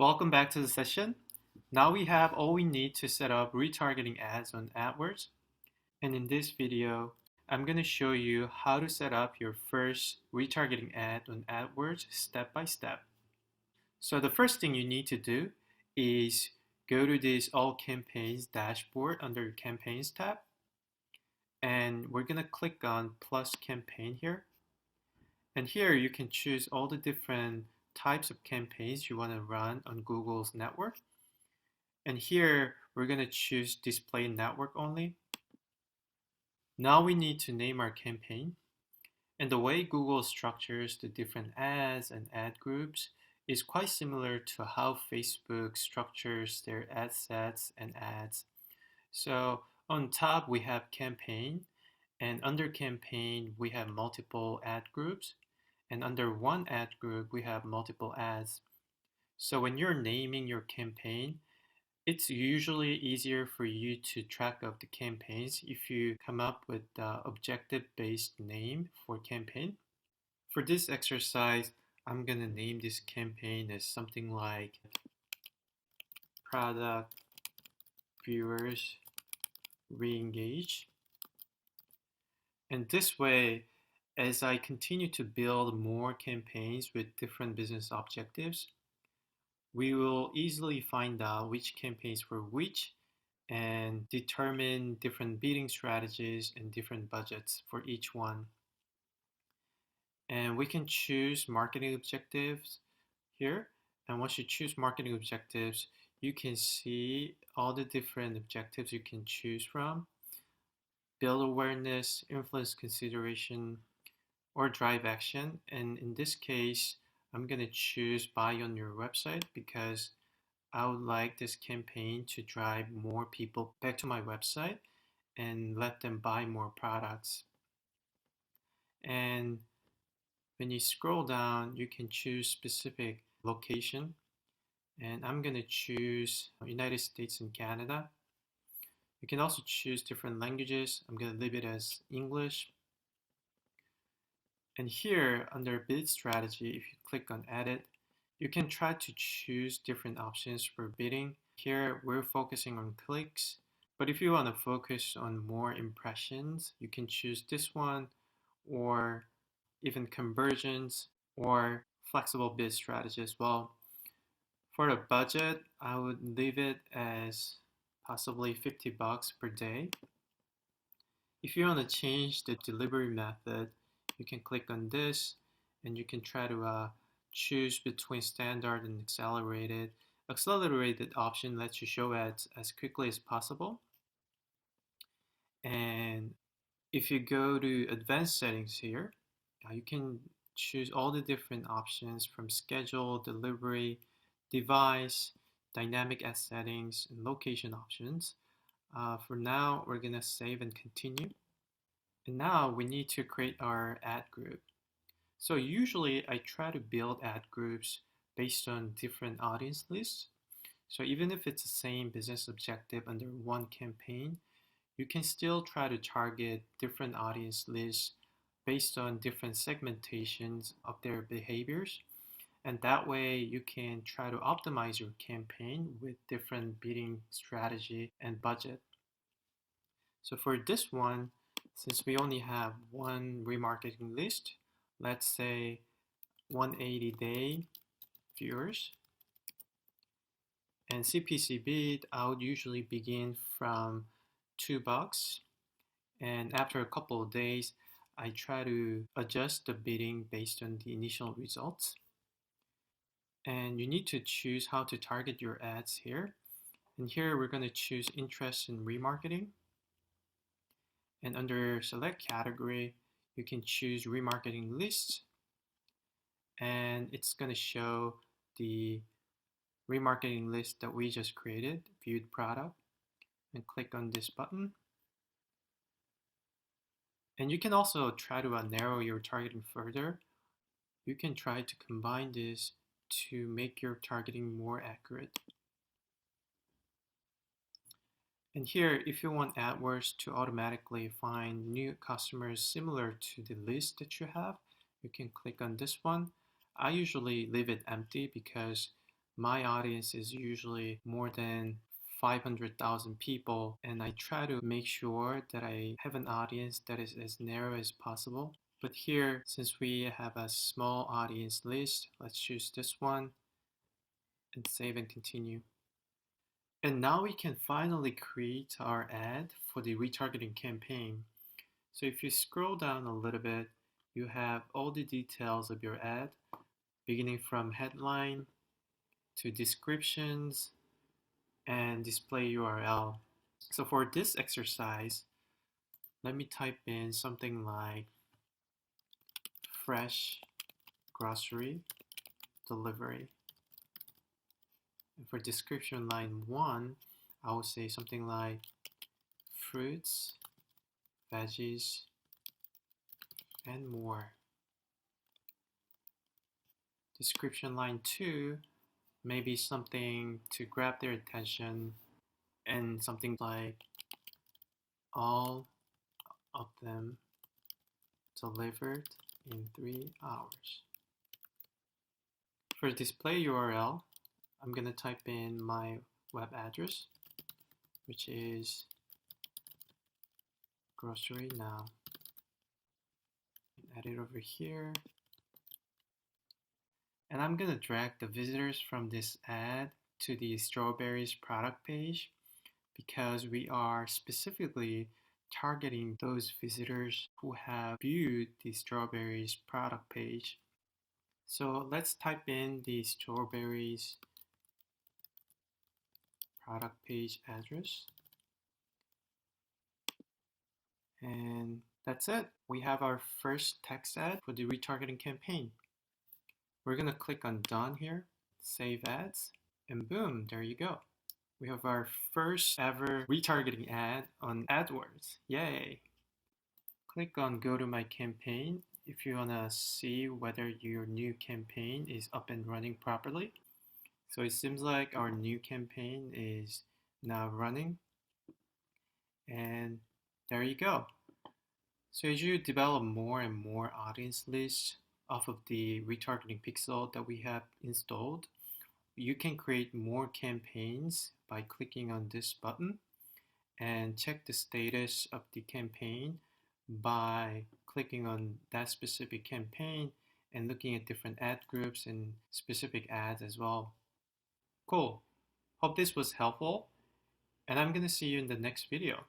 Welcome back to the session. Now we have all we need to set up retargeting ads on AdWords. And in this video, I'm going to show you how to set up your first retargeting ad on AdWords step by step. So the first thing you need to do is go to this All Campaigns dashboard under your Campaigns tab. And we're going to click on Plus Campaign here. And here you can choose all the different types of campaigns you want to run on Google's network. And here we're going to choose display network only. Now we need to name our campaign. And the way Google structures the different ads and ad groups is quite similar to how Facebook structures their ad sets and ads. So on top we have campaign, and under campaign we have multiple ad groups, and under one ad group we have multiple ads. So when you're naming your campaign, it's usually easier for you to track of the campaigns if you come up with the objective-based name for campaign. For this exercise, I'm going to name this campaign as something like product viewers re-engage. And this way, as I continue to build more campaigns with different business objectives, we will easily find out which campaigns were which and determine different bidding strategies and different budgets for each one. And we can choose marketing objectives here. And once you choose marketing objectives, you can see all the different objectives you can choose from: build awareness, influence consideration, or drive action. And in this case, I'm going to choose buy on your website because I would like this campaign to drive more people back to my website and let them buy more products. And when you scroll down, you can choose specific location. And I'm going to choose United States and Canada. You can also choose different languages. I'm going to leave it as English. And here under bid strategy, if you click on edit, you can try to choose different options for bidding. Here we're focusing on clicks, but if you want to focus on more impressions, you can choose this one, or even conversions, or flexible bid strategy as well. For the budget, I would leave it as possibly $50 per day. If you want to change the delivery method, you can click on this and you can try to choose between standard and accelerated. Accelerated option lets you show ads as quickly as possible. And if you go to advanced settings here, you can choose all the different options from schedule, delivery, device, dynamic ad settings, and location options. For now, we're going to save and continue. And now we need to create our ad group. So usually I try to build ad groups based on different audience lists. So even if it's the same business objective under one campaign, you can still try to target different audience lists based on different segmentations of their behaviors. And that way you can try to optimize your campaign with different bidding strategy and budget. So for this one, since we only have one remarketing list, let's say 180-day viewers, and CPC bid, I would usually begin from $2, and after a couple of days, I try to adjust the bidding based on the initial results. And you need to choose how to target your ads here. And here we're going to choose interest in remarketing. And under select category, you can choose remarketing lists. And it's going to show the remarketing list that we just created, viewed product. And click on this button. And you can also try to narrow your targeting further. You can try to combine this to make your targeting more accurate. And here, if you want AdWords to automatically find new customers similar to the list that you have, you can click on this one. I usually leave it empty because My audience is usually more than 500,000 people, and I try to make sure that I have an audience that is as narrow as possible. But here, since we have a small audience list, let's choose this one and save and continue. And now we can finally create our ad for the retargeting campaign. So if you scroll down a little bit, you have all the details of your ad, beginning from headline to descriptions and display URL. So for this exercise, let me type in something like fresh grocery delivery. And for description line 1, I will say something like fruits, veggies, and more. Description line 2, maybe something to grab their attention, and something like all of them delivered in 3 hours. For display URL, I'm going to type in my web address, which is grocery now. Add it over here. And I'm going to drag the visitors from this ad to the strawberries product page because we are specifically targeting those visitors who have viewed the strawberries product page. So let's type in the strawberries product page address. And that's it. We have our first text ad for the retargeting campaign. We're going to click on Done here, Save Ads, and boom, there you go. We have our first ever retargeting ad on AdWords. Yay! Click on Go to My Campaign if you want to see whether your new campaign is up and running properly. So it seems like our new campaign is now running. And there you go. So as you develop more and more audience lists off of the retargeting pixel that we have installed, you can create more campaigns by clicking on this button and check the status of the campaign by clicking on that specific campaign and looking at different ad groups and specific ads as well. Cool. Hope this was helpful, and I'm going to see you in the next video.